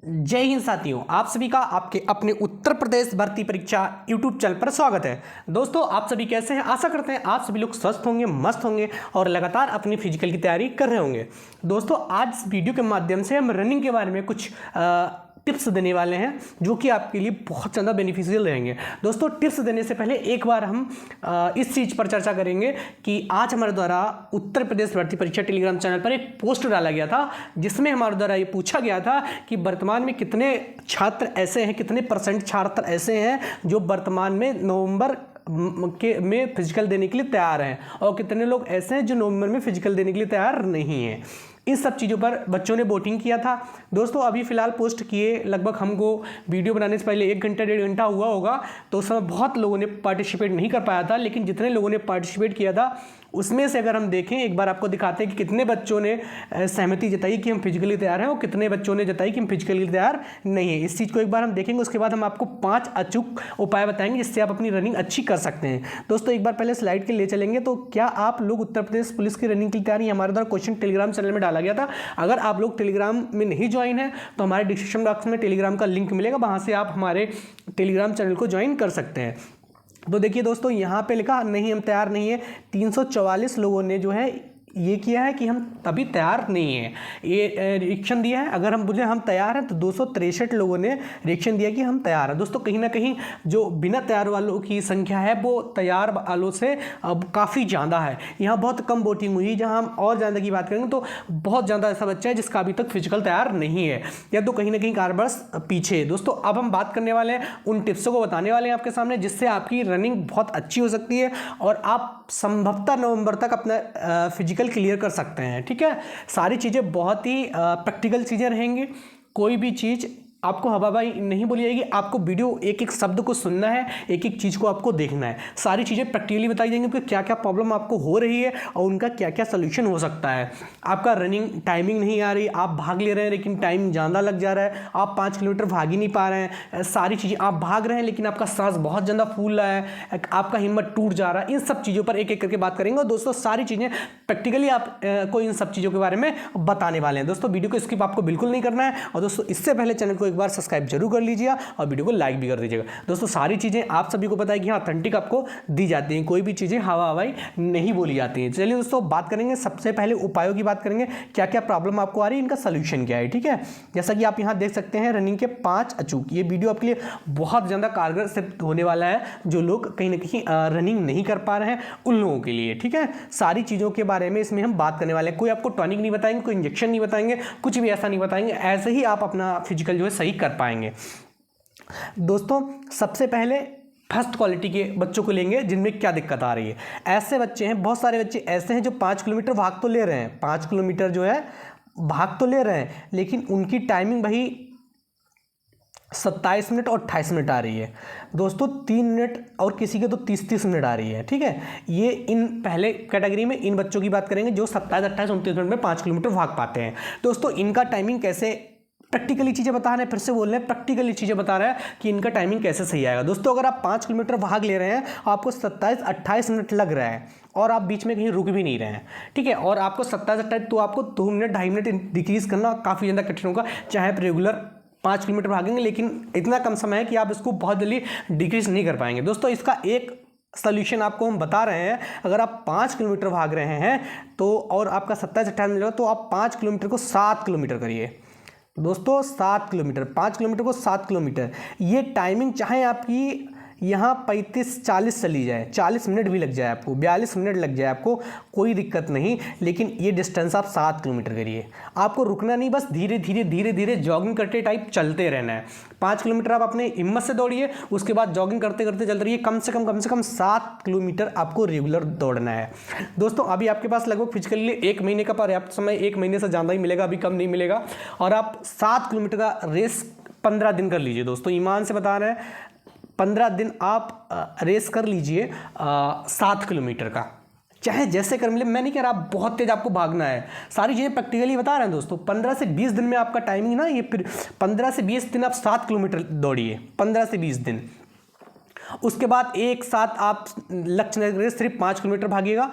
जय हिंद साथियों, आप सभी का आपके अपने उत्तर प्रदेश भर्ती परीक्षा यूट्यूब चैनल पर स्वागत है। दोस्तों, आप सभी कैसे हैं? आशा करते हैं आप सभी लोग स्वस्थ होंगे, मस्त होंगे और लगातार अपनी फिजिकल की तैयारी कर रहे होंगे। दोस्तों, आज इस वीडियो के माध्यम से हम रनिंग के बारे में कुछ टिप्स देने वाले हैं जो कि आपके लिए बहुत ज़्यादा बेनिफिशियल रहेंगे। दोस्तों, टिप्स देने से पहले एक बार हम इस चीज़ पर चर्चा करेंगे कि आज हमारे द्वारा उत्तर प्रदेश भर्ती परीक्षा टेलीग्राम चैनल पर एक पोस्ट डाला गया था जिसमें हमारे द्वारा ये पूछा गया था कि वर्तमान में कितने छात्र ऐसे हैं, कितने % छात्र ऐसे हैं जो वर्तमान में नवंबर में फिजिकल देने के लिए तैयार हैं और कितने लोग ऐसे हैं जो नवंबर में फिजिकल देने के लिए तैयार नहीं हैं। इन सब चीज़ों पर बच्चों ने वोटिंग किया था। दोस्तों, अभी फ़िलहाल पोस्ट किए लगभग हमको वीडियो बनाने से पहले 1 घंटा 1.5 घंटा हुआ होगा, तो उस समय बहुत लोगों ने पार्टिसिपेट नहीं कर पाया था, लेकिन जितने लोगों ने पार्टिसिपेट किया था उसमें से अगर हम देखें, एक बार आपको दिखाते हैं कि कितने बच्चों ने सहमति जताई कि हम फिजिकली तैयार हैं और कितने बच्चों ने जताई कि हम फिजिकली तैयार नहीं है। इस चीज़ को एक बार हम देखेंगे, उसके बाद हम आपको 5 अचूक उपाय बताएंगे जिससे आप अपनी रनिंग अच्छी कर सकते हैं। दोस्तों, एक बार पहले स्लाइड के लिए चलेंगे। तो क्या आप लोग उत्तर प्रदेश पुलिस की रनिंग की तैयारी, हमारे द्वारा क्वेश्चन टेलीग्राम चैनल में डाला गया था। अगर आप लोग टेलीग्राम में नहीं ज्वाइन है तो हमारे डिस्क्रिप्शन बॉक्स में टेलीग्राम का लिंक मिलेगा, वहाँ से आप हमारे टेलीग्राम चैनल को ज्वाइन कर सकते हैं। तो देखिए दोस्तों, यहाँ पे लिखा नहीं हम तैयार नहीं है। 344 लोगों ने जो है ये किया है कि हम तभी तैयार नहीं है, ये रिएक्शन दिया है। अगर हम बोले हम तैयार हैं तो 263 लोगों ने रिएक्शन दिया कि हम तैयार हैं। दोस्तों, कहीं ना कहीं जो बिना तैयार वालों की संख्या है वो तैयार वालों से अब काफ़ी ज़्यादा है। यहाँ बहुत कम वोटिंग हुई। जहाँ हम और ज़्यादा की बात करेंगे तो बहुत ज़्यादा ऐसा बच्चा है जिसका अभी तक फिजिकल तैयार नहीं है, या तो कहीं ना कहीं कारबर्स पीछे है। दोस्तों, अब हम बात करने वाले हैं, उन टिप्सों को बताने वाले हैं आपके सामने जिससे आपकी रनिंग बहुत अच्छी हो सकती है और आप संभवतः नवंबर तक अपना फिजिकल क्लियर कर सकते हैं। ठीक है, सारी चीज़ें बहुत ही प्रैक्टिकल चीज़ें रहेंगी। कोई भी चीज़ आपको हवाबाई नहीं बोली जाएगी। आपको वीडियो एक एक शब्द को सुनना है, एक एक चीज़ को आपको देखना है। सारी चीज़ें प्रैक्टिकली बताई जाएंगी कि क्या क्या प्रॉब्लम आपको हो रही है और उनका क्या क्या सोल्यूशन हो सकता है। आपका रनिंग टाइमिंग नहीं आ रही, आप भाग ले रहे हैं लेकिन टाइम ज़्यादा लग जा रहा है, आप 5 किलोमीटर भाग ही नहीं पा रहे हैं। सारी चीज़ें आप भाग रहे हैं लेकिन आपका सांस बहुत ज़्यादा फूल रहा है, आपका हिम्मत टूट जा रहा है। इन सब चीज़ों पर एक एक करके बात करेंगे और दोस्तों सारी चीज़ें प्रैक्टिकली आपको इन सब चीज़ों के बारे में बताने वाले हैं। दोस्तों, वीडियो को स्किप आपको बिल्कुल नहीं करना है और दोस्तों इससे पहले चैनल को एक बार सब्सक्राइब जरूर कर लीजिएगा और वीडियो को लाइक भी कर दीजिएगा। दोस्तों, सारी चीज़ें आप सभी को पता है कि हाँ ऑथेंटिक आपको दी जाती हैं, कोई भी चीज़ें हवा हवाई नहीं बोली जाती हैं। चलिए दोस्तों, बात करेंगे। सबसे पहले उपायों की बात करेंगे, क्या क्या प्रॉब्लम आपको आ रही है, इनका सोल्यूशन क्या है। ठीक है, जैसा कि आप यहाँ देख सकते हैं, रनिंग के 5 अचूक। ये वीडियो आपके लिए बहुत ज़्यादा कारगर सिद्ध होने वाला है जो लोग कहीं ना कहीं रनिंग नहीं कर पा रहे हैं उन लोगों के लिए। ठीक है, सारी चीज़ों के बारे में इसमें हम बात करने वाले हैं। कोई आपको टॉनिक नहीं बताएंगे, कोई इंजेक्शन नहीं बताएंगे, कुछ भी ऐसा नहीं बताएंगे। ऐसे ही आप अपना फिजिकल जो है सही कर पाएंगे। दोस्तों, सबसे पहले फर्स्ट क्वालिटी के बच्चों को लेंगे जिनमें क्या दिक्कत आ रही है। ऐसे बच्चे हैं, बहुत सारे बच्चे ऐसे हैं जो 5 किलोमीटर भाग तो ले रहे हैं, 5 किलोमीटर जो है भाग तो ले रहे हैं, लेकिन उनकी टाइमिंग भाई 27 मिनट और 28 मिनट आ रही है। दोस्तों, 3 मिनट और किसी के तो 30-30 मिनट आ रही है। ठीक है, ये इन पहले कैटेगरी में इन बच्चों की बात करेंगे जो 27, 28, 29 मिनट में 5 किलोमीटर भाग पाते हैं। दोस्तों, इनका टाइमिंग कैसे, प्रैक्टिकली चीज़ें बता रहे हैं, फिर से बोल रहे हैं, प्रैक्टिकली चीज़ें बता रहे हैं कि इनका टाइमिंग कैसे सही आएगा। दोस्तों, अगर आप 5 किलोमीटर भाग ले रहे हैं, आपको 27-28 मिनट लग रहा है और आप बीच में कहीं रुक भी नहीं रहे हैं। ठीक है, और आपको 27-28 तो आपको 2 मिनट 2.5 मिनट डिक्रीज़ करना काफ़ी ज़्यादा कठिन होगा, चाहे आप रेगुलर 5 किलोमीटर भागेंगे, लेकिन इतना कम समय है कि आप इसको बहुत जल्दी डिक्रीज नहीं कर पाएंगे। दोस्तों, इसका एक सोल्यूशन आपको हम बता रहे हैं। अगर आप 5 किलोमीटर भाग रहे हैं तो और आपका 27-28 मिनट, तो आप 5 किलोमीटर को 7 किलोमीटर करिए। दोस्तों, 7 किलोमीटर, 5 किलोमीटर को 7 किलोमीटर। ये टाइमिंग चाहे आपकी यहाँ 35-40 चली जाए, 40 मिनट भी लग जाए, आपको 42 मिनट लग जाए, आपको कोई दिक्कत नहीं, लेकिन ये डिस्टेंस आप 7 किलोमीटर करिए। आपको रुकना नहीं, बस धीरे धीरे धीरे धीरे जॉगिंग करते टाइप चलते रहना है। 5 किलोमीटर आप अपने हिम्मत से दौड़िए, उसके बाद जॉगिंग करते करते चलते रहिए। कम से कम 7 किलोमीटर आपको रेगुलर दौड़ना है। दोस्तों, अभी आपके पास लगभग फिजिकली 1 महीने का पर्याप्त समय, 1 महीने से ज़्यादा ही मिलेगा, अभी कम नहीं मिलेगा, और आप 7 किलोमीटर का रेस 15 दिन कर लीजिए। दोस्तों, ईमान से बता रहे हैं, 15 दिन आप रेस कर लीजिए 7 किलोमीटर का, चाहे जैसे कर मिले। मैं नहीं कह रहा आप बहुत तेज आपको भागना है, सारी चीज़ें प्रैक्टिकली बता रहे हैं। दोस्तों, 15 से 20 दिन में आपका टाइमिंग ना, ये फिर 15 से 20 दिन आप 7 किलोमीटर दौड़िए, 15 से 20 दिन। उसके बाद एक साथ आप लक्ष्य निर्धारित सिर्फ 5 किलोमीटर भागिएगा।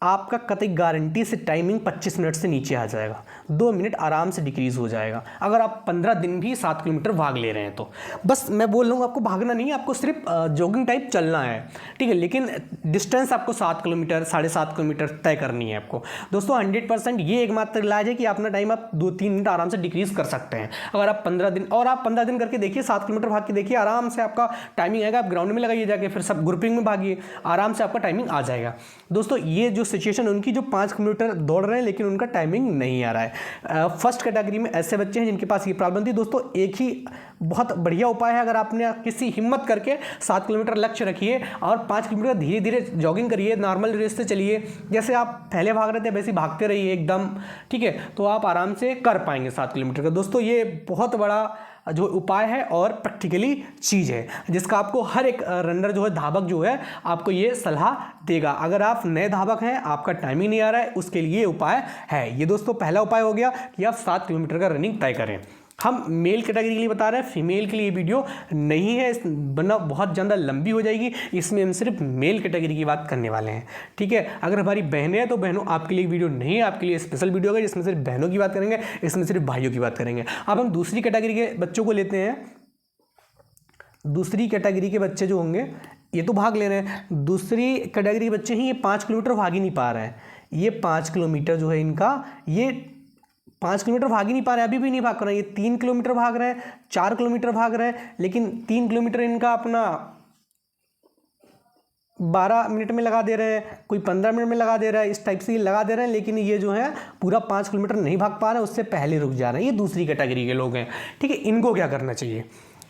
आपका कतई गारंटी से टाइमिंग 25 मिनट से नीचे आ जाएगा, 2 मिनट आराम से डिक्रीज हो जाएगा अगर आप 15 दिन भी 7 किलोमीटर भाग ले रहे हैं तो। बस मैं बोल रहा हूँ आपको भागना नहीं है, आपको सिर्फ जॉगिंग टाइप चलना है, ठीक है, लेकिन डिस्टेंस आपको 7 किलोमीटर 7.5 किलोमीटर तय करनी है आपको। दोस्तों 100% ये एकमात्र इलाज है कि अपना टाइम आप 2-3 मिनट आराम से डिक्रीज कर सकते हैं। अगर आप 15 दिन, और आप 15 दिन करके देखिए, 7 किलोमीटर भाग के देखिए, आराम से आपका टाइमिंग आएगा। आप ग्राउंड में लगाइए जाके, फिर सब ग्रुपिंग में भागिए, आराम से आपका टाइमिंग आ जाएगा। दोस्तों ये जो सिचुएशन उनकी जो 5 किलोमीटर दौड़ रहे हैं लेकिन उनका टाइमिंग नहीं आ रहा है, फर्स्ट कैटेगरी में ऐसे बच्चे हैं जिनके पास ये प्रॉब्लम थी। दोस्तों एक ही बहुत बढ़िया उपाय है, अगर आपने किसी हिम्मत करके 7 किलोमीटर लक्ष्य रखिए और 5 किलोमीटर धीरे धीरे जॉगिंग करिए, नॉर्मल रेस से चलिए, जैसे आप पहले भाग रहे थे वैसे भागते रहिए एकदम, ठीक है, तो आप आराम से कर पाएंगे 7 किलोमीटर का। दोस्तों ये बहुत बड़ा जो उपाय है और प्रैक्टिकली चीज़ है जिसका आपको हर एक रनर जो है, धावक जो है, आपको ये सलाह देगा। अगर आप नए धावक हैं, आपका टाइमिंग नहीं आ रहा है, उसके लिए ये उपाय है। ये दोस्तों पहला उपाय हो गया कि आप 7 किलोमीटर का रनिंग तय करें। हम मेल कैटेगरी के लिए बता रहे हैं, फीमेल के लिए वीडियो नहीं है, वरना बहुत ज़्यादा लंबी हो जाएगी। इसमें हम सिर्फ मेल कैटेगरी की बात करने वाले हैं, ठीक है। अगर हमारी बहनें हैं तो बहनों आपके लिए वीडियो नहीं है, आपके लिए स्पेशल वीडियो होगा जिसमें सिर्फ बहनों की बात करेंगे, इसमें सिर्फ भाइयों की बात करेंगे। अब हम दूसरी कैटेगरी के बच्चों को लेते हैं। दूसरी कैटेगरी के बच्चे जो होंगे ये तो भाग ले रहे हैं, दूसरी कैटेगरी के बच्चे हैं, ये 5 किलोमीटर भाग ही नहीं पा रहे हैं। ये 5 किलोमीटर जो है इनका, ये 5 किलोमीटर भाग ही नहीं पा रहे हैं, अभी भी नहीं भाग कर रहे हैं। ये 3 किलोमीटर भाग रहे हैं, 4 किलोमीटर भाग रहे हैं, लेकिन 3 किलोमीटर इनका अपना 12 मिनट में लगा दे रहे हैं, कोई 15 मिनट में लगा दे रहा है, इस टाइप से ये लगा दे रहे हैं, लेकिन ये जो है पूरा 5 किलोमीटर नहीं भाग पा रहे हैं, उससे पहले रुक जा रहे हैं। ये दूसरी कैटेगरी के लोग हैं, ठीक है। इनको क्या करना चाहिए,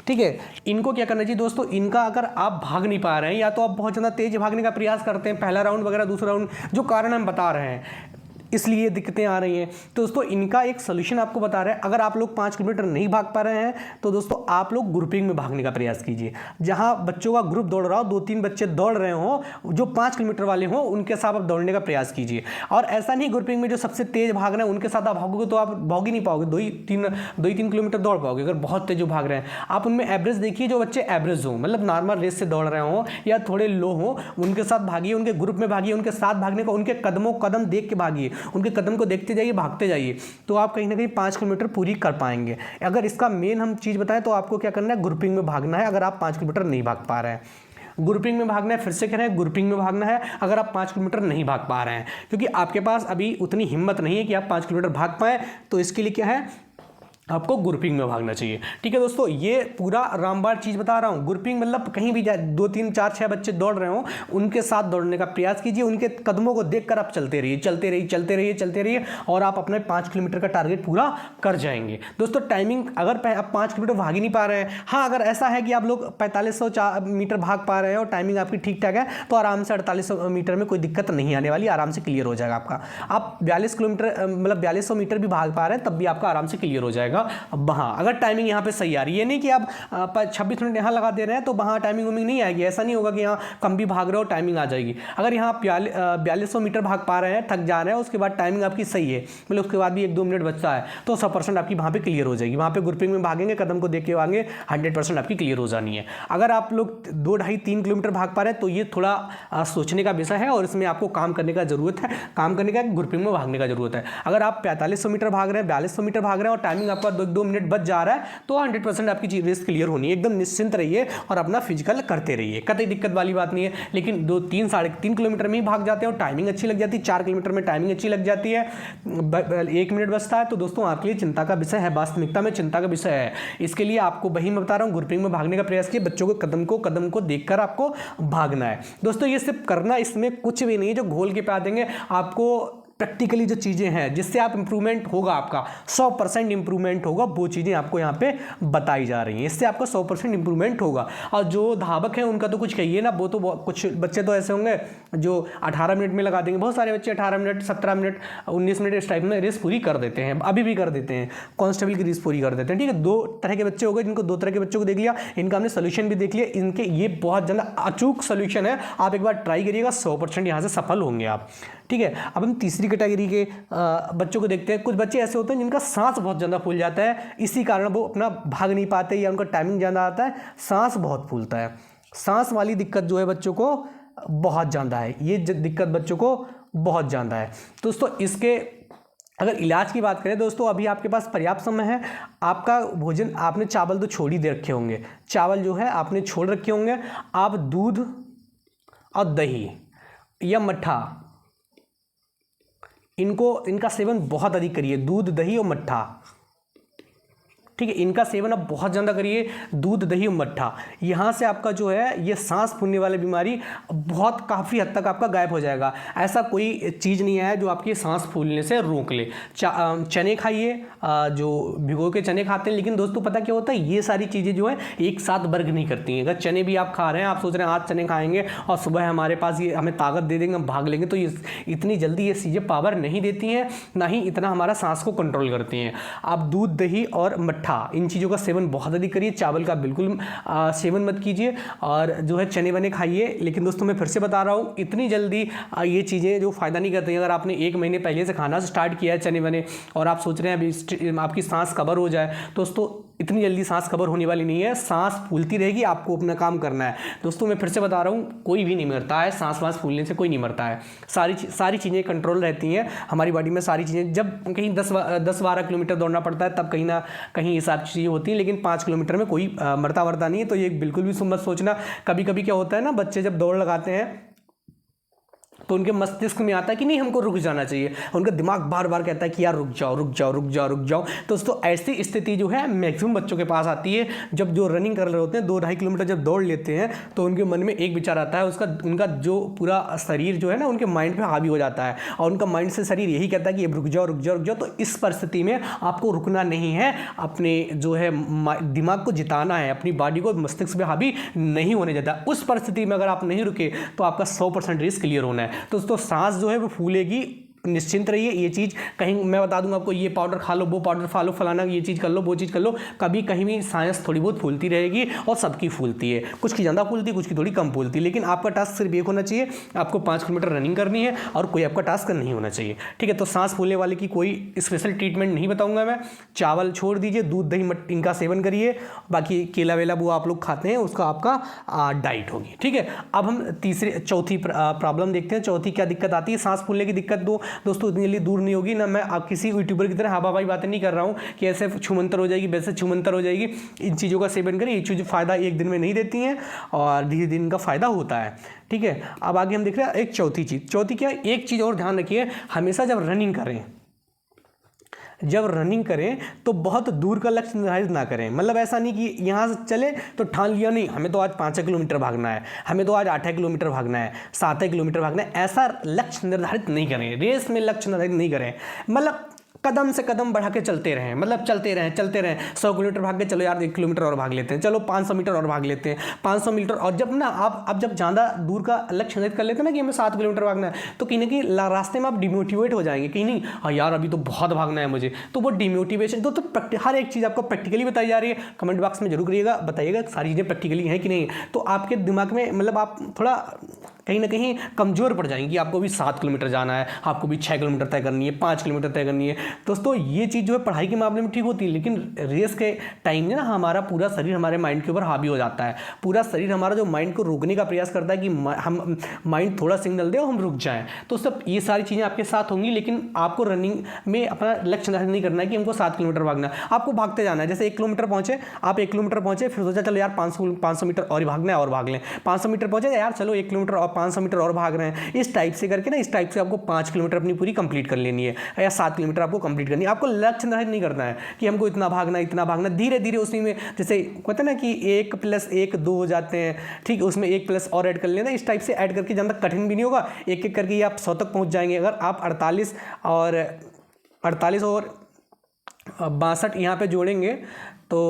ठीक है, इनको क्या करना चाहिए दोस्तों, इनका अगर आप भाग नहीं पा रहे हैं या तो आप बहुत ज़्यादा तेज भागने का प्रयास करते हैं, पहला राउंड वगैरह, दूसरा राउंड, जो कारण हम बता रहे हैं इसलिए दिक्कतें आ रही हैं, तो दोस्तों इनका एक सोल्यूशन आपको बता रहे हैं। अगर आप लोग 5 किलोमीटर नहीं भाग पा रहे हैं तो दोस्तों आप लोग ग्रुपिंग में भागने का प्रयास कीजिए। जहां बच्चों का ग्रुप दौड़ रहा हो, 2-3 बच्चे दौड़ रहे हो जो 5 किलोमीटर वाले हों, उनके साथ आप दौड़ने का प्रयास कीजिए। और ऐसा नहीं ग्रुपिंग में जो सबसे तेज भाग रहे हैं उनके साथ आप भागोगे तो आप भाग ही नहीं पाओगे, 2-3 किलोमीटर दौड़ पाओगे। अगर बहुत तेज भाग रहे हैं आप, उनमें एवरेज देखिए, जो बच्चे एवरेज हों, मतलब नॉर्मल रेस से दौड़ रहे हों या थोड़े लो हों, उनके साथ भागिए, उनके ग्रुप में भागिए, उनके साथ भागने का, उनके कदमों कदम देख के भागिए, उनके कदम को देखते जाइए, भागते जाइए, तो आप कहीं ना कहीं 5 किलोमीटर पूरी कर पाएंगे। अगर इसका मेन हम चीज़ बताएं तो आपको क्या करना है, ग्रुपिंग में भागना है। अगर आप 5 किलोमीटर नहीं भाग पा रहे हैं, ग्रुपिंग में भागना है, फिर से कह रहे हैं ग्रुपिंग में भागना है अगर आप 5 किलोमीटर नहीं भाग पा रहे हैं, क्योंकि आपके पास अभी उतनी हिम्मत नहीं है कि आप 5 किलोमीटर भाग पाएँ, तो इसके लिए क्या है, आपको ग्रुपिंग में भागना चाहिए, ठीक है दोस्तों। ये पूरा रामबाण चीज़ बता रहा हूँ। ग्रुपिंग मतलब कहीं भी 2-3, 4-6 बच्चे दौड़ रहे हो, उनके साथ दौड़ने का प्रयास कीजिए, उनके कदमों को देखकर आप चलते रहिए, चलते रहिए, चलते रहिए, चलते रहिए, और आप अपने 5 किलोमीटर का टारगेट पूरा कर जाएंगे। दोस्तों टाइमिंग, अगर आप 5 किलोमीटर भाग ही नहीं पा रहे हैं, हाँ अगर ऐसा है कि आप लोग 4500 मीटर भाग पा रहे हैं और टाइमिंग आपकी ठीक ठाक है, तो आराम से 4800 मीटर में कोई दिक्कत नहीं आने वाली, आराम से क्लियर हो जाएगा आपका। आप 42 किलोमीटर मतलब 4200 मीटर भी भाग पा रहे हैं तब भी आपका आराम से क्लियर हो जाएगा। हाँ अगर टाइमिंग यहाँ पे सही आ रही है, ये नहीं कि आप 26 मिनट यहाँ लगा दे रहे हैं तो वहाँ टाइमिंग वमिंग नहीं आएगी, ऐसा नहीं होगा कि यहाँ कम भी भाग रहे हो टाइमिंग आ जाएगी। अगर यहाँ 4200 मीटर भाग पा रहे हैं, थक जा रहे हैं, उसके बाद टाइमिंग आपकी सही है, मतलब उसके बाद भी 1-2 मिनट बचता है, तो 100% आपकी वहाँ पे क्लियर हो जाएगी। वहाँ पे ग्रुपिंग में भागेंगे, कदम को देख के भागेंगे, 100% आपकी क्लियर हो जानी है। अगर आप लोग 2-2.5-3 किलोमीटर भाग पा रहे हैं तो ये थोड़ा सोचने का विषय है और इसमें आपको काम करने का जरूरत है, काम करने का, ग्रुपिंग में भागने का जरूरत है। अगर आप 4500 मीटर भाग रहे हैं, 4200 मीटर भाग रहे हैं और टाइमिंग आपका 2 मिनट बच जा रहा है, तो 100% आपकी रेस क्लियर होनी है। एकदम निश्चिंत रहिए और अपना फिजिकल करते रहिए, कतई दिक्कत वाली बात नहीं है। लेकिन 2-3, 3.5 किलोमीटर में ही भाग जाते हैं और टाइमिंग अच्छी लग जाती है, 4 किलोमीटर में टाइमिंग अच्छी लग जाती है, 1 मिनट बचता है, तो दोस्तों आपके लिए चिंता का विषय है, वास्तविकता में चिंता का विषय है। इसके लिए आपको वही मैं बता रहा हूँ, ग्रुपिंग में भागने का प्रयास किए, बच्चों को कदम को देखकर आपको भागना है। दोस्तों ये सिर्फ करना, इसमें कुछ भी नहीं है जो घोल के पिला देंगे आपको। प्रैक्टिकली जो चीज़ें हैं जिससे आप इंप्रूवमेंट होगा, आपका 100% इंप्रूवमेंट होगा, वो चीज़ें आपको यहाँ पे बताई जा रही हैं, इससे आपका 100% इंप्रूवमेंट होगा। और जो धावक हैं उनका तो कुछ कहिए ना, वो तो कुछ बच्चे तो ऐसे होंगे जो 18 मिनट में लगा देंगे, बहुत सारे बच्चे 18 मिनट, 17 मिनट, 19 मिनट इस टाइप में रेस पूरी कर देते हैं, अभी भी कर देते हैं, कांस्टेबल की रेस पूरी कर देते हैं, ठीक है। 2 तरह के बच्चे हो गए, जिनको 2 तरह के बच्चों को देख लिया, इनका हमने सोल्यूशन भी देख लिया, इनके ये बहुत ज़्यादा अचूक सोल्यूशन है, आप एक बार ट्राई करिएगा, 100% यहाँ से सफल होंगे आप, ठीक है। अब हम तीसरी कैटेगरी के बच्चों को देखते हैं। कुछ बच्चे ऐसे होते हैं जिनका सांस बहुत ज़्यादा फूल जाता है, इसी कारण वो अपना भाग नहीं पाते या उनका टाइमिंग ज़्यादा आता है, सांस बहुत फूलता है। सांस वाली दिक्कत जो है बच्चों को बहुत ज़्यादा है, ये दिक्कत बच्चों को बहुत ज़्यादा है। दोस्तों इसके अगर इलाज की बात करें दोस्तों, अभी आपके पास पर्याप्त समय है। आपका भोजन, आपने चावल तो छोड़ ही दे रखे होंगे, चावल जो है आपने छोड़ रखे होंगे। आप दूध और दही या मट्ठा, इनका सेवन बहुत अधिक करिए। दूध, दही और मट्ठा, ठीक है, इनका सेवन आप बहुत ज़्यादा करिए। दूध, दही और मट्ठा, यहाँ से आपका जो है ये सांस फूलने वाली बीमारी बहुत काफ़ी हद तक आपका गायब हो जाएगा। ऐसा कोई चीज़ नहीं है जो आपकी सांस फूलने से रोक ले। चने खाइए, जो भिगो के चने खाते हैं, लेकिन दोस्तों पता क्या होता है, ये सारी चीज़ें जो है एक साथ वर्क नहीं करती हैं। अगर चने भी आप खा रहे हैं, आप सोच रहे हैं आज चने खाएंगे और सुबह हमारे पास ये हमें ताकत दे देंगे, हम भाग लेंगे, तो ये इतनी जल्दी ये चीज़ें पावर नहीं देती हैं, ना ही इतना हमारा सांस को कंट्रोल करती हैं। आप दूध, दही और मट्ठा, इन चीज़ों का सेवन बहुत अधिक करिए। चावल का बिल्कुल सेवन मत कीजिए, और जो है चने बने खाइए। लेकिन दोस्तों मैं फिर से बता रहा हूँ, इतनी जल्दी ये चीज़ें जो फ़ायदा नहीं करती हैं। अगर आपने 1 महीने पहले से खाना स्टार्ट किया है चने बने, और आप सोच रहे हैं अभी आपकी सांस कवर हो जाए, दोस्तों इतनी जल्दी सांस कवर होने वाली नहीं है। सांस फूलती रहेगी, आपको अपना काम करना है। दोस्तों मैं फिर से बता रहा हूँ, कोई भी नहीं मरता है, सांस वास फूलने से कोई नहीं मरता है। सारी चीज़ें कंट्रोल रहती हैं हमारी बॉडी में। सारी चीज़ें, जब कहीं 10-12 किलोमीटर दौड़ना पड़ता है, तब कहीं ना कहीं ये सारी चीज़ें होती हैं, लेकिन 5 किलोमीटर में कोई मरता नहीं है। तो ये बिल्कुल भी मत सोचना। कभी कभी क्या होता है ना, बच्चे जब दौड़ लगाते हैं तो उनके मस्तिष्क में आता है कि नहीं हमको रुक जाना चाहिए, उनका दिमाग बार बार कहता है कि यार रुक जाओ रुक जाओ रुक जाओ रुक जाओ। दोस्तों ऐसी स्थिति जो है मैक्सिमम बच्चों के पास आती है, जब जो रनिंग कर रहे होते हैं 2-2.5 किलोमीटर जब दौड़ लेते हैं, तो उनके मन में एक विचार आता है, उनका जो पूरा शरीर जो है ना उनके माइंड पे हावी हो जाता है, और उनका माइंड से शरीर यही कहता है कि रुक जाओ रुक जाओ रुक जाओ। तो इस परिस्थिति में आपको रुकना नहीं है, अपने जो है दिमाग को जिताना है, अपनी बॉडी को मस्तिष्क पे हावी नहीं होने देता। उस परिस्थिति में अगर आप नहीं रुके तो आपका 100% रेस क्लियर होना है। दोस्तों सांस जो है वो फूलेगी, निश्चिंत रहिए। ये चीज़ कहीं मैं बता दूंगा आपको, ये पाउडर खा लो, वो पाउडर खा लो, फलाना ये चीज़ कर लो, वो चीज़ कर लो, कभी कहीं भी सांस थोड़ी बहुत फूलती रहेगी, और सबकी फूलती है। कुछ की ज़्यादा फूलती है, कुछ की थोड़ी कम फूलती है। लेकिन आपका टास्क सिर्फ एक होना चाहिए, आपको 5 किलोमीटर रनिंग करनी है, और कोई आपका टास्क नहीं होना चाहिए, ठीक है। तो सांस फूलने वाले की कोई स्पेशल ट्रीटमेंट नहीं बताऊँगा मैं। चावल छोड़ दीजिए, दूध, दही, इनका सेवन करिए, बाकी केला वेला वो आप लोग खाते हैं, उसका आपका डाइट होगी, ठीक है। अब हम चौथी प्रॉब्लम देखते हैं। चौथी क्या दिक्कत आती है सांस फूलने की दिक्कत? दोस्तों इतनी जल्दी दूर नहीं होगी ना। मैं आप किसी यूट्यूबर की तरह हवाबाई बातें नहीं कर रहा हूँ कि ऐसे छूमंतर हो जाएगी, वैसे छूमंतर हो जाएगी। इन चीज़ों का सेवन करें, ये चीज़ फ़ायदा एक दिन में नहीं देती हैं, और धीरे धीरे इनका फ़ायदा होता है, ठीक है। अब आगे हम देख रहे हैं एक चौथी चीज़। चौथी क्या है? एक चीज़ और ध्यान रखिए, हमेशा जब रनिंग करें तो बहुत दूर का लक्ष्य निर्धारित ना करें। मतलब ऐसा नहीं कि यहाँ से चले तो ठान लिया नहीं हमें तो आज 5 किलोमीटर भागना है, हमें तो आज 8 किलोमीटर भागना है, 7 किलोमीटर भागना है, ऐसा लक्ष्य निर्धारित नहीं करें। रेस में लक्ष्य निर्धारित नहीं करें, मतलब कदम से कदम बढ़ा के चलते रहें, मतलब चलते रहें 100 किलोमीटर भाग के, चलो यार 1 किलोमीटर और भाग लेते हैं, चलो 500 मीटर और भाग लेते हैं, 500 मीटर। और जब ना आप जब ज़्यादा दूर का लक्ष्य निर्धारित कर लेते हैं ना कि हमें 7 किलोमीटर भागना है, तो कहीं ना कहीं रास्ते में आप डिमोटिवेट हो जाएंगे, कहीं नहीं हाँ यार अभी तो बहुत भागना है मुझे, तो वो डिमोटिवेशन तो हर एक चीज़ आपको प्रैक्टिकली बताई जा रही है। कमेंट बॉक्स में जरूर करिएगा, बताइएगा सारी चीज़ें प्रैक्टिकली हैं कि नहीं। तो आपके दिमाग में मतलब आप थोड़ा कहीं ना कहीं कमज़ोर पड़ जाएंगी। आपको भी 7 किलोमीटर जाना है, आपको भी 6 किलोमीटर तय करनी है, 5 किलोमीटर तय करनी है। दोस्तों ये चीज़ जो है पढ़ाई के मामले में ठीक होती है, लेकिन रेस के टाइम में ना हमारा पूरा शरीर हमारे माइंड के ऊपर हावी हो जाता है। पूरा शरीर हमारा जो माइंड को रोकने का प्रयास करता है कि हम माइंड थोड़ा सिग्नल दे और हम रुक जाएँ। तो सब ये सारी चीज़ें आपके साथ होंगी, लेकिन आपको रनिंग में अपना लक्ष्य निर्धारित नहीं करना है कि हमको 7 किलोमीटर भागना है। आपको भागते जाना है। जैसे 1 किलोमीटर पहुँचे, आप 1 किलोमीटर पहुँचे, फिर सोचा चलो यार 500 मीटर और ही भागना है और भाग लें। 500 मीटर पहुँचे यार चलो 1 किलोमीटर और 500 मीटर और भाग रहे हैं। इस टाइप से करके ना, इस टाइप से आपको 5 किलोमीटर अपनी पूरी कंप्लीट कर लेनी है, या 7 किलोमीटर आपको कंप्लीट करनी है। आपको लक्ष्य निर्धारित नहीं करना है कि हमको इतना भागना, धीरे धीरे उसी में जैसे कहते हैं ना कि 1 + 1 2 हो जाते हैं, ठीक है, उसमें 1 प्लस और ऐड कर लेना। इस टाइप से ऐड करके ज़्यादा कठिन भी नहीं होगा, एक एक करके आप 100 तक पहुंच जाएंगे। अगर आप 48 और 62 यहाँ पे जोड़ेंगे तो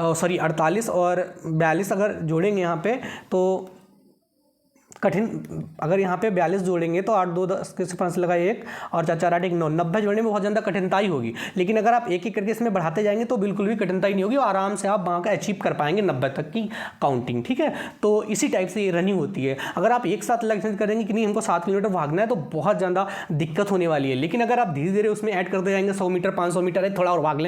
सॉरी 48 और 42 अगर जोड़ेंगे यहाँ पे तो कठिन, अगर यहाँ पे 42 जोड़ेंगे तो 8 2 10 के 5 लगा 1 और 4 4 8 1 9 90 जोड़ने में बहुत ज़्यादा कठिनाई होगी। लेकिन अगर आप एक एक करके इसमें बढ़ाते जाएंगे तो बिल्कुल भी कठिनाई नहीं होगी और आराम से आप वहाँ का अचीव कर पाएंगे 90 तक की काउंटिंग, ठीक है। तो इसी टाइप से ये रनिंग होती है। अगर आप एक साथ लक्ष्य करेंगे कि नहीं हमको 7 किलोमीटर भागना है तो बहुत ज़्यादा दिक्कत होने वाली है। लेकिन अगर आप धीरे धीरे उसमें ऐड करते जाएंगे 100 मीटर 500 मीटर है, थोड़ा और भाग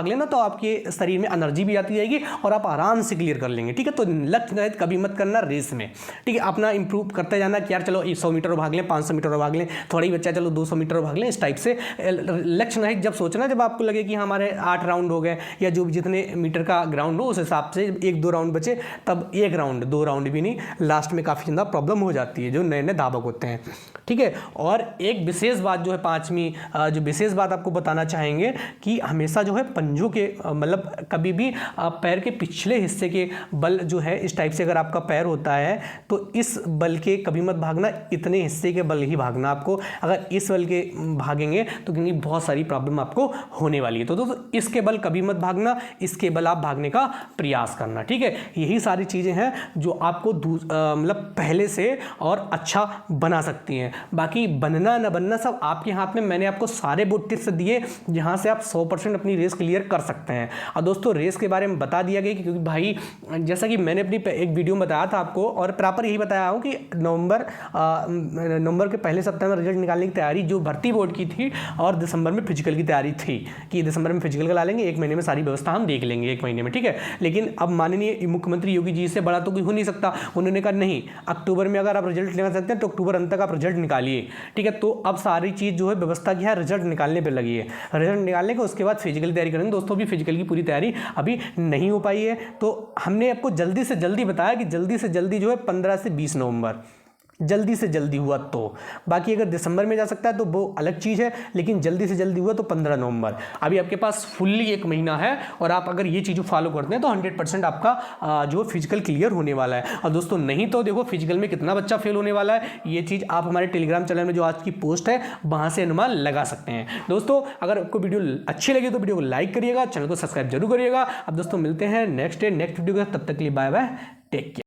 लें ना, तो आपके शरीर में एनर्जी भी आती जाएगी और आप आराम से क्लियर कर लेंगे, ठीक है। तो लक्ष्य निर्धारित कभी मत करना रेस में, ठीक है। अपना इंप्रूव करते जाना कि यार चलो 100 मीटर और भाग लें, 500 मीटर और भाग लें, थोड़ा ही बच्चा चलो 200 मीटर और भाग लें, इस टाइप से लक्ष्य नहीं जब सोचना, जब आपको लगे कि हमारे 8 राउंड हो गए या जो भी जितने मीटर का ग्राउंड हो उस हिसाब से 1-2 राउंड बचे, तब 1 राउंड 2 राउंड भी नहीं, लास्ट में काफ़ी ज़्यादा प्रॉब्लम हो जाती है जो नए नए धावक होते हैं। ठीक है, और एक विशेष बात जो है 5वीं जो विशेष बात आपको बताना चाहेंगे कि हमेशा जो है पंजों के मतलब कभी भी पैर के पिछले हिस्से के बल जो है इस टाइप से अगर आपका पैर होता है तो इस बल के कभी मत भागना, इतने हिस्से के बल ही भागना आपको। अगर इस बल के भागेंगे तो क्योंकि बहुत सारी प्रॉब्लम आपको होने वाली है। तो दोस्तों इसके बल कभी मत भागना, इसके बल आप भागने का प्रयास करना। ठीक है, यही सारी चीज़ें हैं जो आपको मतलब पहले से और अच्छा बना सकती हैं। बाकी बनना न बनना सब आपके हाथ में। मैंने आपको सारे वो टिप्स दिए जहां से आप 100% अपनी रेस क्लियर कर सकते हैं। और दोस्तों रेस के बारे में बता दिया गया क्योंकि भाई जैसा कि मैंने अपनी एक वीडियो में बताया था आपको और प्रॉपर यही बताया हूँ कि नवंबर के पहले सप्ताह में रिजल्ट निकालने की तैयारी जो भर्ती बोर्ड की थी और दिसंबर में फिजिकल की तैयारी थी कि दिसंबर में फिजिकल करा लेंगे, 1 महीने में सारी व्यवस्था हम देख लेंगे 1 महीने में। ठीक है, लेकिन अब माननीय मुख्यमंत्री योगी जी से बड़ा तो कोई हो नहीं सकता। उन्होंने कहा नहीं, अक्टूबर में अगर आप रिजल्ट निकाल सकते हैं तो अक्टूबर अंत तक आप रिजल्ट निकालिए। ठीक है, तो अब सारी चीज़ जो है व्यवस्था की है रिजल्ट निकालने पर लगी है। रिजल्ट निकालने के उसके बाद फिजिकल तैयारी करेंगे। दोस्तों भी फिजिकल की पूरी तैयारी अभी नहीं हो पाई है, तो हमने आपको जल्दी से जल्दी बताया कि जल्दी से जल्दी जो है 15 से 20 नवंबर जल्दी से जल्दी हुआ तो। बाकी अगर दिसंबर में जा सकता है तो वो अलग चीज़ है, लेकिन जल्दी से जल्दी हुआ तो 15 नवंबर। अभी आपके पास फुल्ली 1 महीना है और आप अगर ये चीज़ें फॉलो करते हैं तो 100% आपका जो फिजिकल क्लियर होने वाला है। और दोस्तों नहीं तो देखो फिजिकल में कितना बच्चा फेल होने वाला है, ये चीज़ आप हमारे टेलीग्राम चैनल में जो आज की पोस्ट है वहाँ से अनुमान लगा सकते हैं। दोस्तों अगर आपको वीडियो अच्छी लगी तो वीडियो को लाइक करिएगा, चैनल को सब्सक्राइब जरूर करिएगा। अब दोस्तों मिलते हैं नेक्स्ट वीडियो के, तब तक के लिए बाय बाय, टेक केयर।